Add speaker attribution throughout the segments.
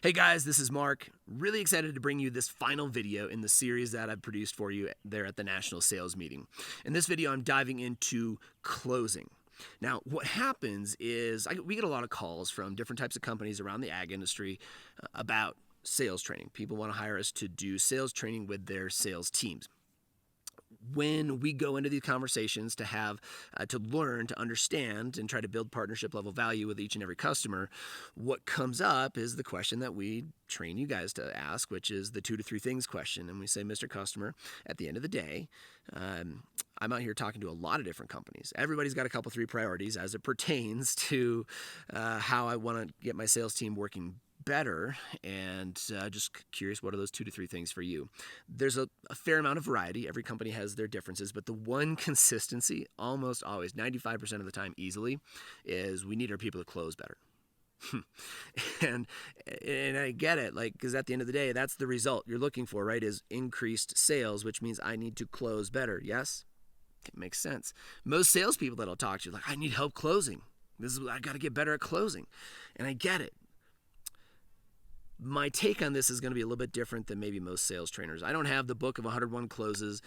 Speaker 1: Hey guys, this is Mark. Really excited to bring you this final video in the series that I've produced for you there at the National Sales Meeting. In this video, I'm diving into closing. Now, what happens is we get a lot of calls from different types of companies around the ag industry about sales training. People want to hire us to do sales training with their sales teams. When we go into these conversations to have to learn, to understand, and try to build partnership level value with each and every customer, what comes up is the question that we train you guys to ask, which is the 2 to 3 things question. And we say, Mr. Customer, at the end of the day, I'm out here talking to a lot of different companies. Everybody's got a couple 3 priorities as it pertains to how I want to get my sales team working better, and just curious, what are those 2 to 3 things for you? There's a fair amount of variety. Every company has their differences, but the one consistency, almost always, 95% of the time easily, is we need our people to close better. and I get it, because at the end of the day, that's the result you're looking for, right? Is increased sales, which means I need to close better. Yes, it makes sense. Most salespeople that I'll talk to, I need help closing. I got to get better at closing, and I get it. My take on this is going to be a little bit different than maybe most sales trainers. I don't have the book of 101 closes.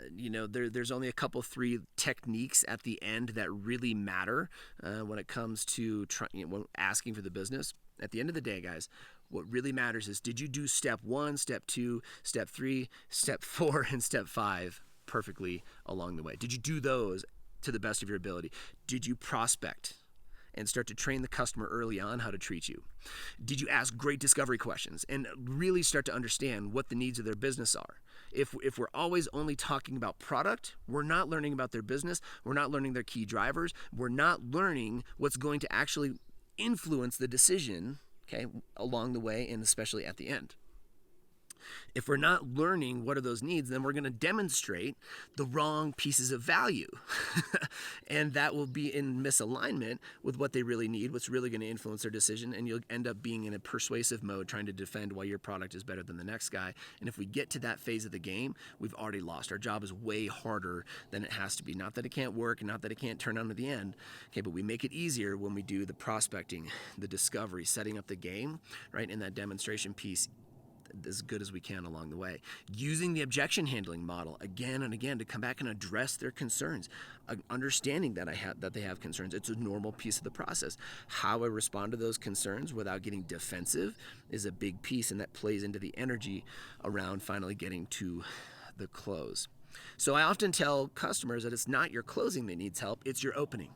Speaker 1: There's only a couple 3 techniques at the end that really matter when it comes to when asking for the business. At the end of the day, guys, what really matters is, did you do step 1, step 2, step 3, step 4, and step 5 perfectly along the way? Did you do those to the best of your ability? Did you prospect and start to train the customer early on how to treat you? Did you ask great discovery questions and really start to understand what the needs of their business are? If we're always only talking about product, we're not learning about their business, we're not learning their key drivers, we're not learning what's going to actually influence the decision, along the way, and especially at the end. If we're not learning what are those needs, then we're going to demonstrate the wrong pieces of value. And that will be in misalignment with what they really need, what's really going to influence their decision, and you'll end up being in a persuasive mode trying to defend why your product is better than the next guy. And if we get to that phase of the game, we've already lost. Our job is way harder than it has to be. Not that it can't work, and not that it can't turn on at the end, but we make it easier when we do the prospecting, the discovery, setting up the game, right, in that demonstration piece, as good as we can along the way, using the objection handling model again and again to come back and address their concerns, understanding that they have concerns. It's a normal piece of the process. How I respond to those concerns without getting defensive is a big piece, and that plays into the energy around finally getting to the close. So I often tell customers that it's not your closing that needs help, it's your opening.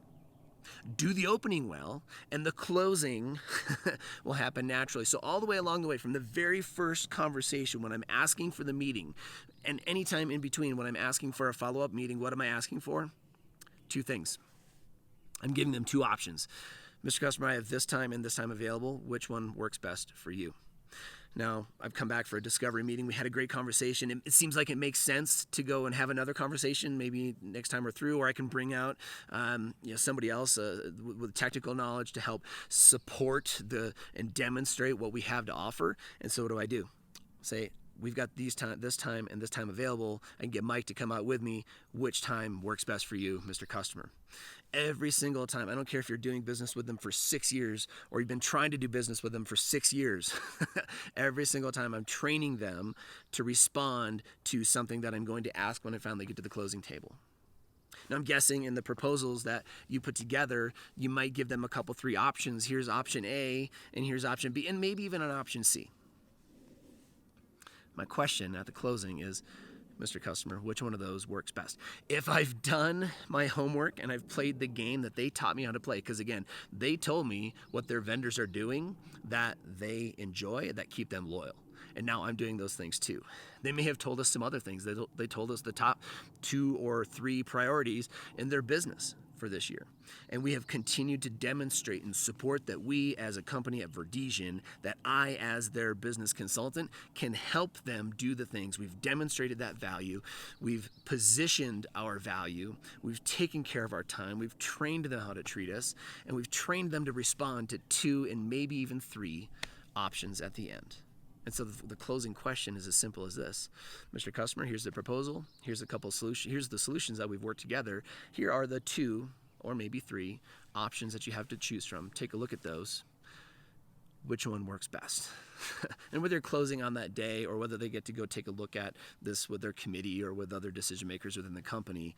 Speaker 1: Do the opening well, and the closing will happen naturally. So all the way along the way, from the very first conversation, when I'm asking for the meeting, and anytime in between when I'm asking for a follow-up meeting, what am I asking for? 2 things. I'm giving them 2 options. Mr. Customer, I have this time and this time available. Which one works best for you? Now, I've come back for a discovery meeting. We had a great conversation. It seems like it makes sense to go and have another conversation maybe next time we're through, or I can bring out somebody else with technical knowledge to help support and demonstrate what we have to offer. And so what do? Say, we've got this time and this time available. I can get Mike to come out with me. Which time works best for you, Mr. Customer? Every single time. I don't care if you're doing business with them for 6 years or you've been trying to do business with them for 6 years. Every single time I'm training them to respond to something that I'm going to ask when I finally get to the closing table. Now, I'm guessing in the proposals that you put together, you might give them a couple 3 options. Here's option A, and here's option B, and maybe even an option C. My question at the closing is, Mr. Customer, which one of those works best? If I've done my homework and I've played the game that they taught me how to play, because again, they told me what their vendors are doing that they enjoy, that keep them loyal. And now I'm doing those things too. They may have told us some other things. They told us the top 2 or 3 priorities in their business for this year. And we have continued to demonstrate and support that we as a company at Verdesian, that I as their business consultant can help them do the things. We've demonstrated that value. We've positioned our value. We've taken care of our time. We've trained them how to treat us. And we've trained them to respond to 2 and maybe even 3 options at the end. And so the closing question is as simple as this. Mr. Customer, here's the proposal. Here's a couple solutions. Here's the solutions that we've worked together. Here are the 2 or maybe 3 options that you have to choose from. Take a look at those. which one works best. And whether they're closing on that day or whether they get to go take a look at this with their committee or with other decision makers within the company,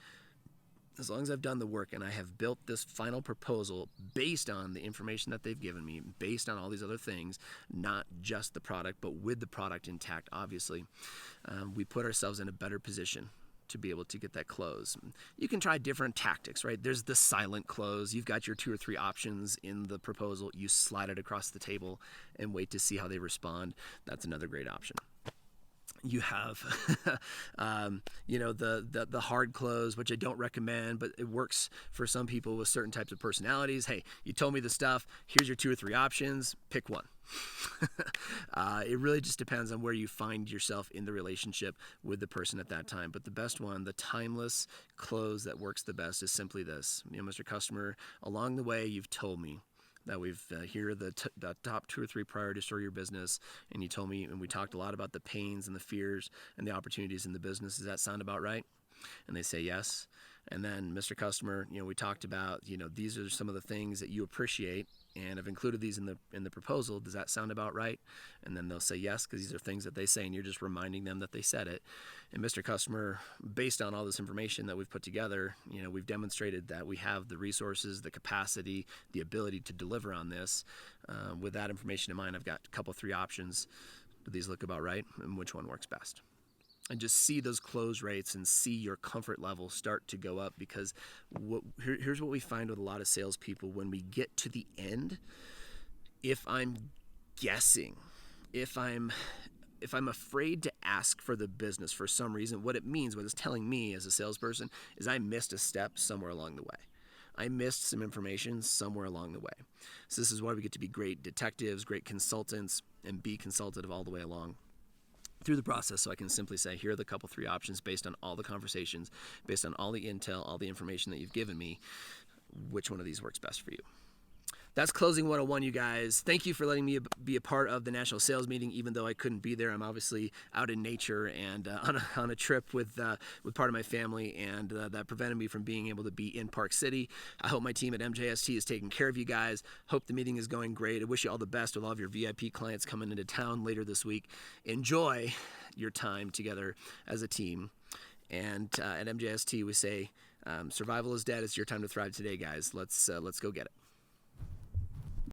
Speaker 1: as long as I've done the work and I have built this final proposal based on the information that they've given me, based on all these other things, not just the product, but with the product intact, obviously, we put ourselves in a better position to be able to get that close. You can try different tactics, right? There's the silent close. You've got your 2 or 3 options in the proposal. You slide it across the table and wait to see how they respond. That's another great option. You have, the hard close, which I don't recommend, but it works for some people with certain types of personalities. Hey, you told me the stuff. Here's your 2 or 3 options. Pick one. It really just depends on where you find yourself in the relationship with the person at that time. But the best one, the timeless close that works the best, is simply this. Mr. Customer, along the way, you've told me that we've here are the top 2 or 3 priorities for your business, and you told me, and we talked a lot about the pains and the fears and the opportunities in the business. Does that sound about right? And they say yes. And then, Mr. Customer, we talked about, these are some of the things that you appreciate, and I've included these in the proposal. Does that sound about right? And then they'll say yes, because these are things that they say, and you're just reminding them that they said it. And Mr. Customer, based on all this information that we've put together, we've demonstrated that we have the resources, the capacity, the ability to deliver on this. With that information in mind, I've got a couple, 3 options. Do these look about right? And which one works best? And just see those close rates and see your comfort level start to go up, because here's what we find with a lot of salespeople when we get to the end. If I'm guessing, if I'm afraid to ask for the business for some reason, what it's telling me as a salesperson is I missed a step somewhere along the way. I missed some information somewhere along the way. So this is why we get to be great detectives, great consultants, and be consultative all the way along through the process. So I can simply say, here are the couple, 3 options based on all the conversations, based on all the intel, all the information that you've given me. Which one of these works best for you? That's Closing 101, you guys. Thank you for letting me be a part of the national sales meeting, even though I couldn't be there. I'm obviously out in nature and on a trip with part of my family, and that prevented me from being able to be in Park City. I hope my team at MJST is taking care of you guys. Hope the meeting is going great. I wish you all the best with all of your VIP clients coming into town later this week. Enjoy your time together as a team. And at MJST, we say, survival is dead. It's your time to thrive today, guys. Let's go get it.